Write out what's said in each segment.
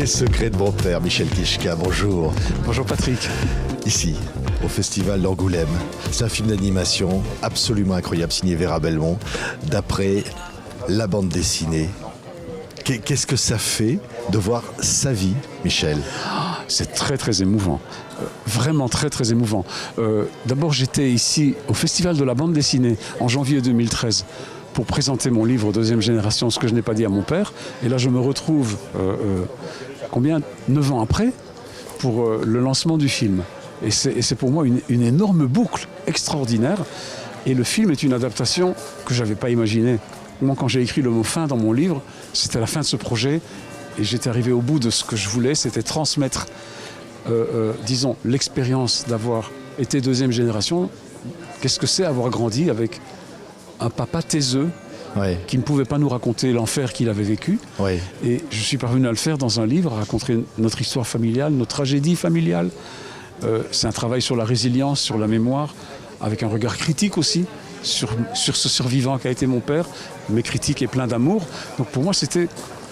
secrets de mon père, Michel Kichka, bonjour. Bonjour Patrick. Ici, au Festival d'Angoulême, c'est un film d'animation absolument incroyable, signé Vera Belmont, d'après la bande dessinée. Qu'est-ce que ça fait de voir sa vie, Michel ? C'est très très émouvant, vraiment très très émouvant. D'abord j'étais ici au Festival de la bande dessinée en janvier 2013 pour présenter mon livre Deuxième génération, ce que je n'ai pas dit à mon père. Et là je me retrouve, 9 ans après, pour le lancement du film. Et c'est pour moi une énorme boucle extraordinaire. Et le film est une adaptation que je n'avais pas imaginée. Moi, quand j'ai écrit le mot « fin » dans mon livre, c'était la fin de ce projet. Et j'étais arrivé au bout de ce que je voulais, c'était transmettre, disons, l'expérience d'avoir été deuxième génération. Qu'est-ce que c'est avoir grandi avec un papa taiseux qui ne pouvait pas nous raconter l'enfer qu'il avait vécu. Ouais. Et je suis parvenu à le faire dans un livre, à raconter notre histoire familiale, notre tragédie familiale. C'est un travail sur la résilience, sur la mémoire, avec un regard critique aussi sur ce survivant qu'a été mon père, mais critique et plein d'amour. Donc pour moi,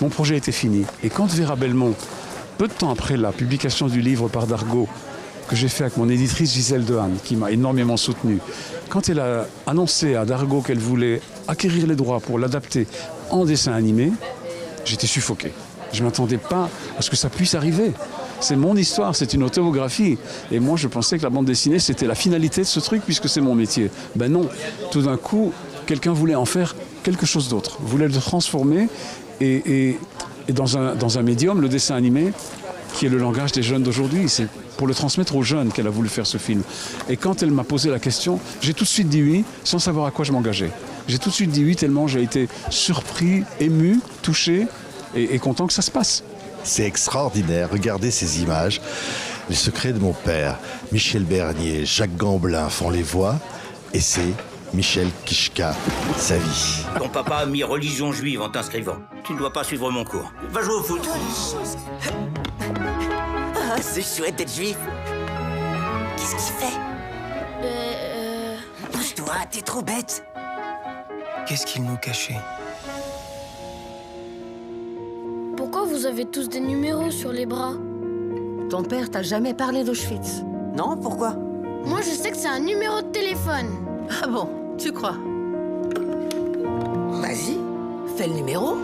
mon projet était fini. Et quand Vera Belmont, peu de temps après la publication du livre par Dargaud, que j'ai fait avec mon éditrice Gisèle Dehaene, qui m'a énormément soutenu, quand elle a annoncé à Dargaud qu'elle voulait acquérir les droits pour l'adapter en dessin animé, j'étais suffoqué. Je ne m'attendais pas à ce que ça puisse arriver. C'est mon histoire, c'est une autobiographie. Et moi, je pensais que la bande dessinée, c'était la finalité de ce truc, puisque c'est mon métier. Ben non, tout d'un coup, quelqu'un voulait en faire quelque chose d'autre, voulait le transformer et dans un médium, le dessin animé, qui est le langage des jeunes d'aujourd'hui. C'est pour le transmettre aux jeunes qu'elle a voulu faire ce film. Et quand elle m'a posé la question, j'ai tout de suite dit oui, sans savoir à quoi je m'engageais. J'ai tout de suite dit oui, tellement j'ai été surpris, ému, touché et content que ça se passe. C'est extraordinaire, regardez ces images. Les secrets de mon père, Michel Bernier, Jacques Gamblin font les voix, et c'est Michel Kichka, sa vie. Ton papa a mis religion juive en t'inscrivant. Tu ne dois pas suivre mon cours. Va jouer au foot. Ah, c'est chouette d'être juif. Qu'est-ce qu'il fait? Pousse-toi, t'es trop bête. Qu'est-ce qu'il nous cachait? Pourquoi vous avez tous des numéros sur les bras? Ton père t'a jamais parlé d'Auschwitz? Non, pourquoi? Moi, je sais que c'est un numéro de téléphone. Ah bon, tu crois? Vas-y, fais le numéro.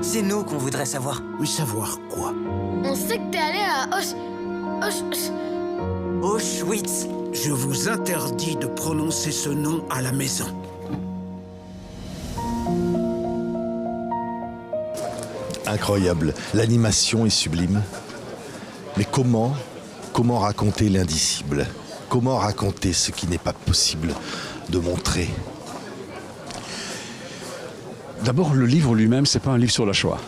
C'est nous qu'on voudrait savoir. Oui, savoir quoi? On sait que t'es allé à Auschwitz. Je vous interdis de prononcer ce nom à la maison. Incroyable, l'animation est sublime. Mais comment raconter l'indicible? Comment raconter ce qui n'est pas possible de montrer? D'abord, le livre lui-même, c'est pas un livre sur la Shoah.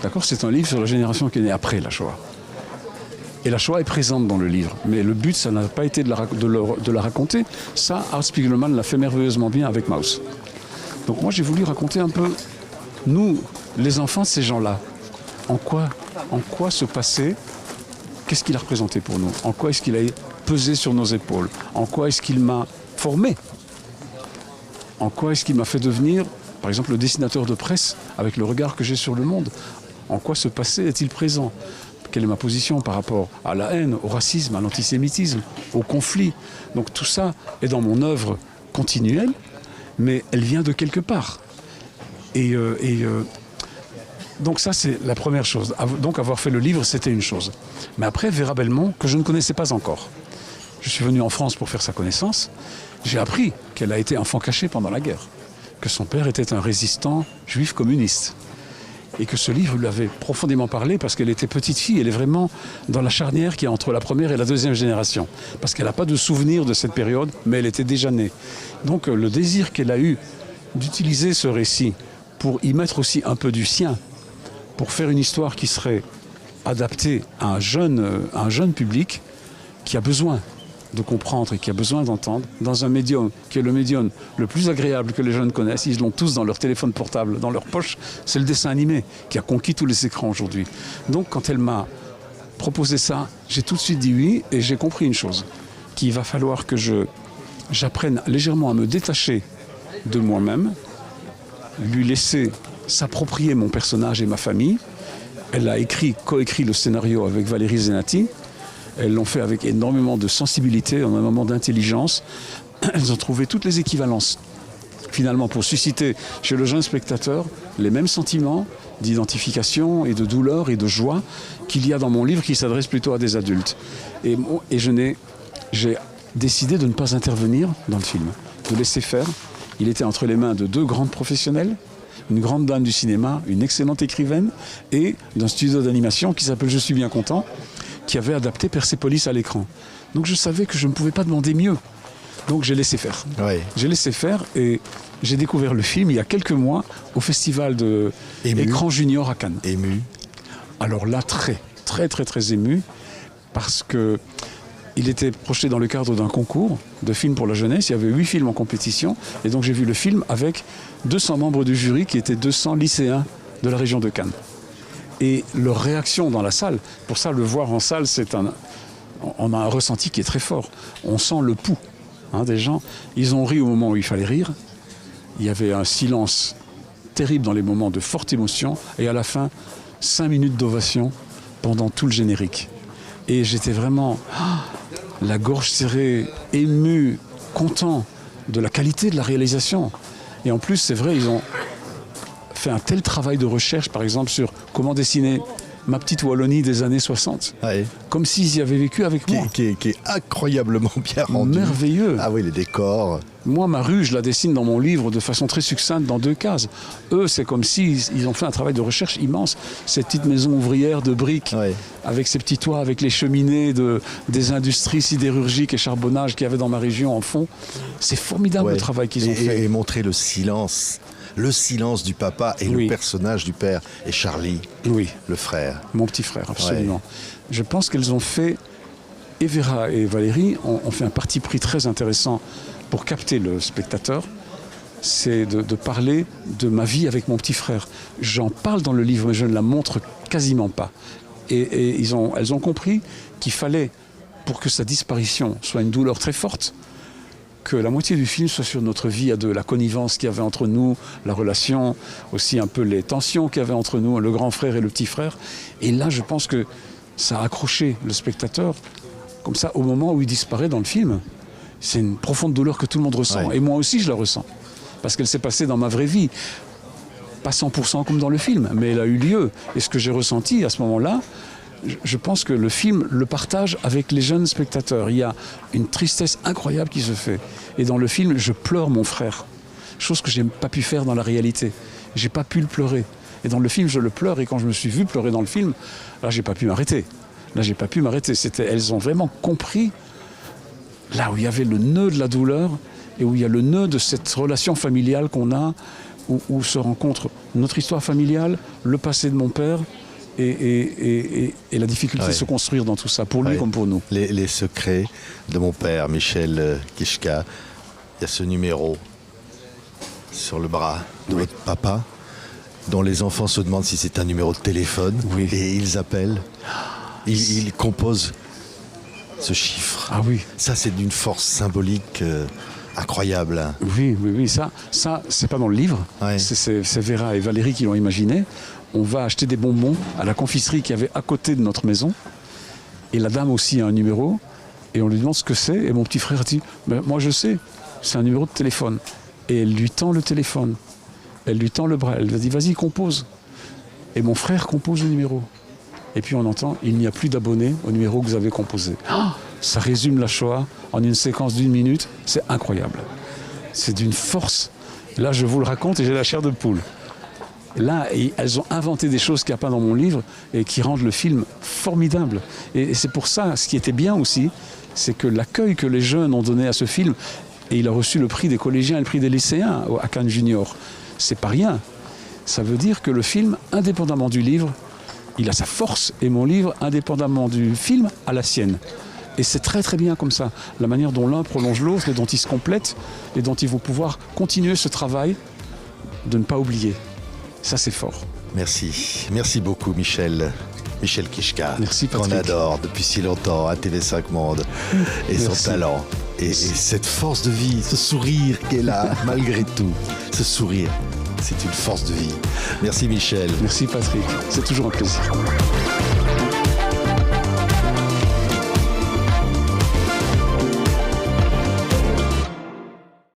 D'accord ? C'est un livre sur la génération qui est née après la Shoah. Et la Shoah est présente dans le livre. Mais le but, ça n'a pas été de la raconter. Ça, Art Spiegelman l'a fait merveilleusement bien avec Maus. Donc moi, j'ai voulu raconter un peu, nous, les enfants de ces gens-là, en quoi ce passé, qu'est-ce qu'il a représenté pour nous? En quoi est-ce qu'il a pesé sur nos épaules? En quoi est-ce qu'il m'a formé? En quoi est-ce qu'il m'a fait devenir, par exemple, le dessinateur de presse avec le regard que j'ai sur le monde? En quoi ce passé est-il présent? Quelle est ma position par rapport à la haine, au racisme, à l'antisémitisme, au conflit? Donc tout ça est dans mon œuvre continuelle, mais elle vient de quelque part. Donc ça, c'est la première chose. Donc avoir fait le livre, c'était une chose. Mais après, Vera Belmont, que je ne connaissais pas encore. Je suis venu en France pour faire sa connaissance. J'ai appris qu'elle a été enfant caché pendant la guerre, que son père était un résistant juif communiste. Et que ce livre lui avait profondément parlé parce qu'elle était petite fille. Elle est vraiment dans la charnière qui est entre la première et la deuxième génération. Parce qu'elle n'a pas de souvenir de cette période, mais elle était déjà née. Donc le désir qu'elle a eu d'utiliser ce récit pour y mettre aussi un peu du sien, pour faire une histoire qui serait adaptée à un jeune public qui a besoin de comprendre et qui a besoin d'entendre, dans un médium qui est le médium le plus agréable que les jeunes connaissent. Ils l'ont tous dans leur téléphone portable, dans leur poche. C'est le dessin animé qui a conquis tous les écrans aujourd'hui. Donc quand elle m'a proposé ça, j'ai tout de suite dit oui et j'ai compris une chose, qu'il va falloir que j'apprenne légèrement à me détacher de moi-même, lui laisser s'approprier mon personnage et ma famille, Elle a coécrit le scénario avec Valérie Zenati. Elles l'ont fait avec énormément de sensibilité, énormément d'intelligence. Elles ont trouvé toutes les équivalences, finalement, pour susciter chez le jeune spectateur les mêmes sentiments d'identification et de douleur et de joie qu'il y a dans mon livre qui s'adresse plutôt à des adultes. Et j'ai décidé de ne pas intervenir dans le film, de laisser faire. Il était entre les mains de 2 grandes professionnelles, une grande dame du cinéma, une excellente écrivaine, et d'un studio d'animation qui s'appelle Je suis bien content, qui avait adapté Persépolis à l'écran. Donc je savais que je ne pouvais pas demander mieux. Donc j'ai laissé faire. Oui. J'ai laissé faire et j'ai découvert le film il y a quelques mois au festival de Écran Junior à Cannes. Ému. Alors là, très ému, parce que il était projeté dans le cadre d'un concours de films pour la jeunesse. Il y avait 8 films en compétition. Et donc j'ai vu le film avec 200 membres du jury qui étaient 200 lycéens de la région de Cannes. Et leur réaction dans la salle, pour ça, le voir en salle, on a un ressenti qui est très fort. On sent le pouls des gens. Ils ont ri au moment où il fallait rire. Il y avait un silence terrible dans les moments de forte émotion. Et à la fin, 5 minutes d'ovation pendant tout le générique. Et j'étais vraiment la gorge serrée, ému, content de la qualité de la réalisation. Et en plus, c'est vrai, ils ont fait un tel travail de recherche, par exemple, sur comment dessiner ma petite Wallonie des années 60. Ouais. Comme s'ils y avaient vécu avec moi. Qui est incroyablement bien rendu. Merveilleux. Ah oui, les décors. Moi, ma rue, je la dessine dans mon livre de façon très succincte dans 2 cases. Eux, c'est comme s'ils ont fait un travail de recherche immense. Cette petite maison ouvrière de briques, avec ses petits toits, avec les cheminées des industries sidérurgiques et charbonnage qu'il y avait dans ma région en fond. C'est formidable le travail qu'ils ont fait. Et montrer le silence du papa et le personnage du père. Et Charlie, le frère. Mon petit frère, absolument. Je pense qu'elles ont fait, et Vera et Valérie, ont fait un parti pris très intéressant pour capter le spectateur. C'est de parler de ma vie avec mon petit frère. J'en parle dans le livre, mais je ne la montre quasiment pas. Et elles ont compris qu'il fallait, pour que sa disparition soit une douleur très forte, que la moitié du film soit sur notre vie à 2, la connivence qu'il y avait entre nous, la relation, aussi un peu les tensions qu'il y avait entre nous, le grand frère et le petit frère. Et là, je pense que ça a accroché le spectateur, comme ça, au moment où il disparaît dans le film. C'est une profonde douleur que tout le monde ressent. Et moi aussi, je la ressens. Parce qu'elle s'est passée dans ma vraie vie. Pas 100% comme dans le film, mais elle a eu lieu. Et ce que j'ai ressenti à ce moment-là, je pense que le film le partage avec les jeunes spectateurs. Il y a une tristesse incroyable qui se fait. Et dans le film, je pleure mon frère. Chose que je n'ai pas pu faire dans la réalité. J'ai pas pu le pleurer. Et dans le film, je le pleure. Et quand je me suis vu pleurer dans le film, là, j'ai pas pu m'arrêter. Elles ont vraiment compris là où il y avait le nœud de la douleur et où il y a le nœud de cette relation familiale qu'on a, où se rencontre notre histoire familiale, le passé de mon père, et la difficulté de se construire dans tout ça, pour lui comme pour nous. Les secrets de mon père, Michel Kichka. Il y a ce numéro sur le bras de votre papa, dont les enfants se demandent si c'est un numéro de téléphone, et ils appellent, ils composent ce chiffre. Ah oui. Ça, c'est d'une force symbolique incroyable. Oui, ça c'est pas dans le livre, c'est Vera et Valérie qui l'ont imaginé. On va acheter des bonbons à la confiserie qui avait à côté de notre maison. Et la dame aussi a un numéro. Et on lui demande ce que c'est. Et mon petit frère dit, moi je sais, c'est un numéro de téléphone. Et elle lui tend le téléphone. Elle lui tend le bras. Elle lui dit, vas-y, compose. Et mon frère compose le numéro. Et puis on entend, il n'y a plus d'abonnés au numéro que vous avez composé. Ça résume la Shoah en une séquence d'1 minute. C'est incroyable. C'est d'une force. Là, je vous le raconte et j'ai la chair de poule. Là, elles ont inventé des choses qu'il n'y a pas dans mon livre et qui rendent le film formidable. Et c'est pour ça, ce qui était bien aussi, c'est que l'accueil que les jeunes ont donné à ce film, et il a reçu le prix des collégiens et le prix des lycéens à Cannes Junior, c'est pas rien. Ça veut dire que le film, indépendamment du livre, il a sa force, et mon livre, indépendamment du film, a la sienne. Et c'est très très bien comme ça, la manière dont l'un prolonge l'autre, et dont ils se complètent, et dont ils vont pouvoir continuer ce travail de ne pas oublier. Ça, c'est fort. Merci beaucoup, Michel Kichka. Merci, Patrick. Qu'on adore depuis si longtemps à TV5 Monde. Et son talent. Et cette force de vie, ce sourire qui est là, malgré tout. Ce sourire. C'est une force de vie. Merci Michel. Merci Patrick, c'est toujours un plaisir.